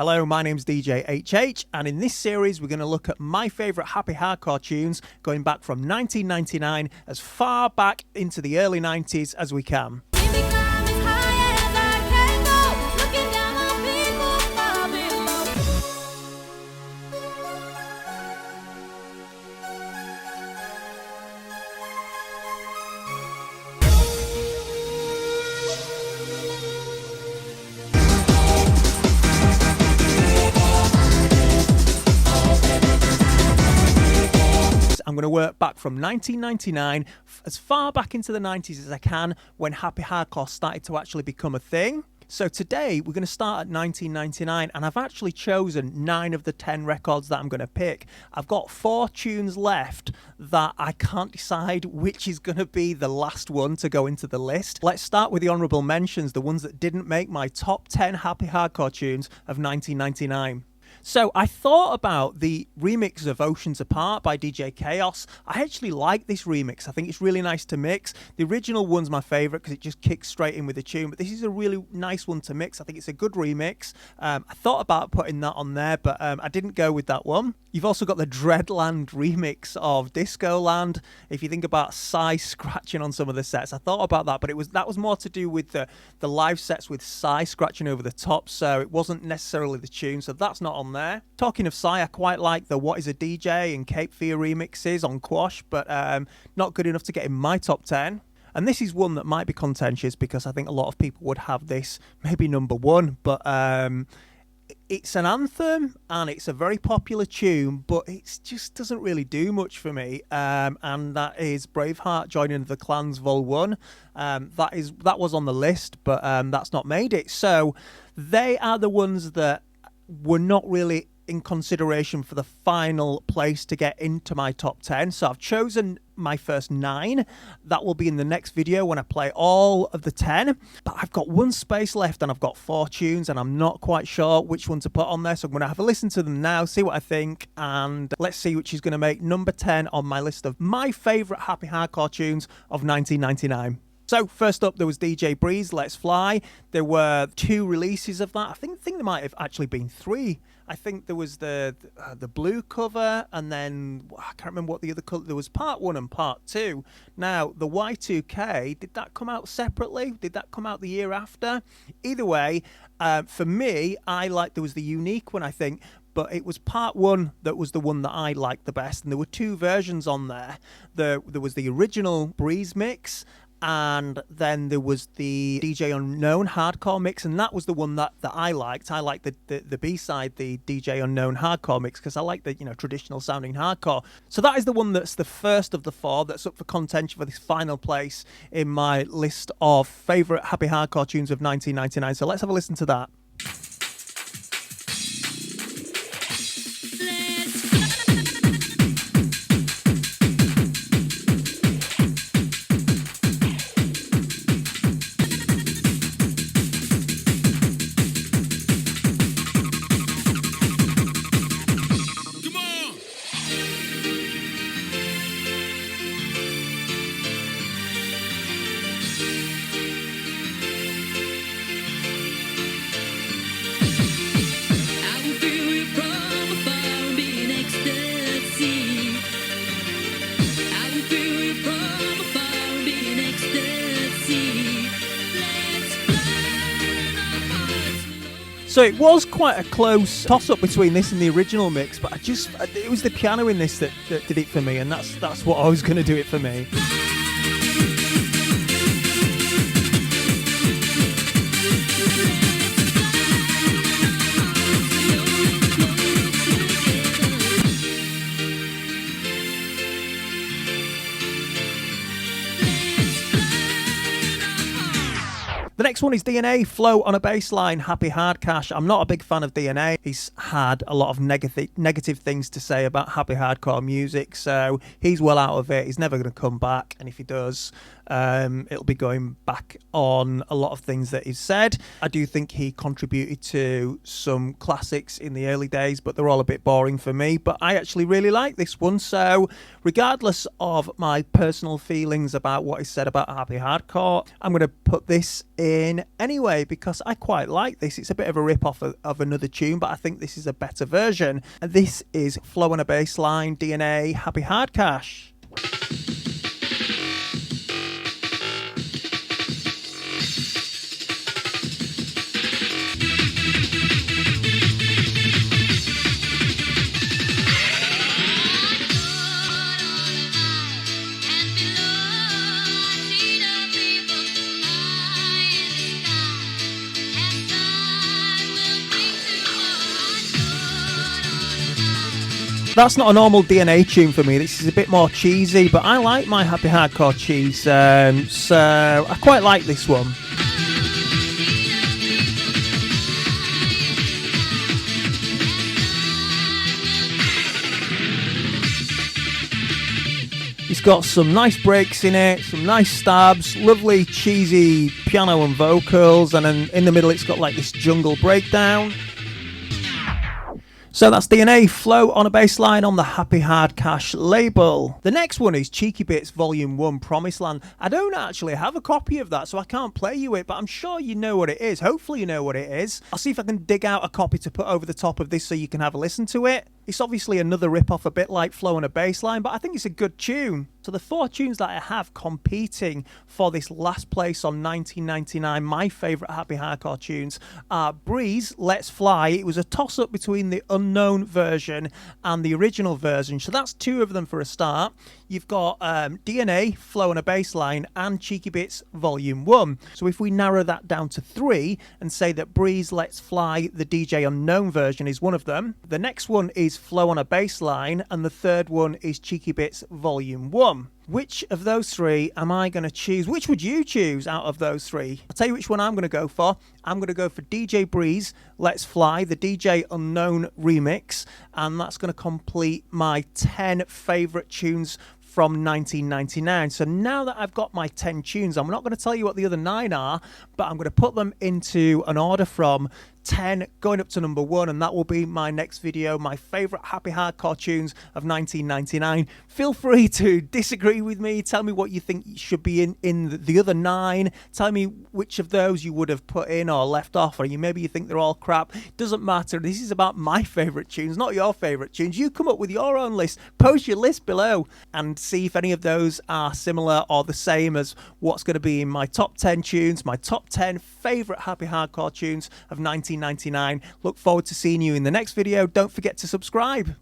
Hello, my name's DJ HH, and in this series we're going to look at my favourite happy hardcore tunes going back from 1999 as far back into the early 90s as we can. I'm going to work back from 1999 as far back into the 90s as I can, when happy hardcore started to actually become a thing. So today we're going to start at 1999, and I've actually chosen 9 of the 10 records that I'm going to pick. I've got 4 tunes left that I can't decide which is going to be the last one to go into the list. Let's start with the honourable mentions, the ones that didn't make my top 10 happy hardcore tunes of 1999. So I thought about the remix of Oceans Apart by DJ Chaos. I actually like this remix. I think it's really nice to mix. The original one's my favourite because it just kicks straight in with the tune, but this is a really nice one to mix. I think it's a good remix. I thought about putting that on there, but I didn't go with that one. You've also got the Dreadland remix of Discoland. If you think about Psy scratching on some of the sets, I thought about that, but that was more to do with the live sets with Psy scratching over the top, so it wasn't necessarily the tune, so that's not on there. Talking of Psy, I quite like the What Is a DJ and Cape Fear remixes on Quash, but not good enough to get in my top 10. And this is one that might be contentious because I think a lot of people would have this maybe number 1, but it's an anthem and it's a very popular tune, but it just doesn't really do much for me. And that is Braveheart Joining the Clans Vol 1. That was on the list, but that's not made it. So they are the ones that were not really in consideration for the final place to get into my top 10. So I've chosen my first 9. That will be in the next video when I play all of the 10. But I've got 1 space left and I've got 4 tunes and I'm not quite sure which one to put on there. So I'm going to have a listen to them now, see what I think, and let's see which is going to make number 10 on my list of my favourite happy hardcore tunes of 1999. So first up, there was DJ Breeze, Let's Fly. There were 2 releases of that. I think there might have actually been 3. I think there was the blue cover, and then I can't remember what the other color. There was part 1 and part 2. Now the Y2K, did that come out separately? Did that come out the year after? Either way, for me, there was the unique one, I think. But it was part 1 that was the one that I liked the best, and there were 2 versions on there. There was the original Breeze mix, and then there was the DJ Unknown hardcore mix, and that was the one that I liked. I liked the B-side, the DJ Unknown hardcore mix, because I like the traditional sounding hardcore. So that is the one that's the first of the 4 that's up for contention for this final place in my list of favourite happy hardcore tunes of 1999. So let's have a listen to that. So it was quite a close toss-up between this and the original mix, but it was the piano in this that did it for me, and that's what I was going to do it for me. The next one is DNA, Flow on a Bassline, Happy Hard Cash. I'm not a big fan of DNA. He's had a lot of negative things to say about happy hardcore music, so he's well out of it. He's never going to come back, and if he does, It'll be going back on a lot of things that he's said. I do think he contributed to some classics in the early days, but they're all a bit boring for me. But I actually really like this one. So regardless of my personal feelings about what he said about Happy Hardcore, I'm going to put this in anyway because I quite like this. It's a bit of a rip-off of another tune, but I think this is a better version. And this is Flow on a Bassline, DNA, Happy Hard Cash. That's not a normal DNA tune for me. This is a bit more cheesy, but I like my Happy Hardcore cheese, so I quite like this one. It's got some nice breaks in it, some nice stabs, lovely cheesy piano and vocals, and then in the middle it's got like this jungle breakdown. So that's DNA, Flow on a Bassline on the Happy Hard Cash label. The next one is Cheeky Bits Volume 1, Promised Land. I don't actually have a copy of that, so I can't play you it, but I'm sure you know what it is. Hopefully you know what it is. I'll see if I can dig out a copy to put over the top of this so you can have a listen to it. It's obviously another rip-off, a bit like Flow on a Bassline, but I think it's a good tune. So the 4 tunes that I have competing for this last place on 1999, my favourite Happy Hardcore tunes, are Breeze, Let's Fly. It was a toss-up between the unknown version and the original version, so that's 2 of them for a start. You've got DNA, Flow on a Bassline, and Cheeky Bits Volume 1. So if we narrow that down to 3 and say that Breeze, Let's Fly, the DJ Unknown version is one of them, the next one is Flow on a Bassline, and the third one is Cheeky Bits Volume 1. Which of those 3 am I going to choose? Which would you choose out of those 3? I'll tell you which one I'm going to go for. I'm going to go for DJ Breeze, Let's Fly, the DJ Unknown remix, and that's going to complete my 10 favourite tunes from 1999. So now that I've got my 10 tunes, I'm not going to tell you what the other 9 are, but I'm going to put them into an order from 10 going up to number 1, and that will be my next video, my favourite Happy Hardcore tunes of 1999. Feel free to disagree with me, tell me what you think should be in the other 9, tell me which of those you would have put in or left off, or maybe you think they're all crap. Doesn't matter, this is about my favourite tunes, not your favourite tunes. You come up with your own list, post your list below and see if any of those are similar or the same as what's going to be in my top 10 tunes, my top 10 favourite Happy Hardcore tunes of 1999. Look forward to seeing you in the next video. Don't forget to subscribe.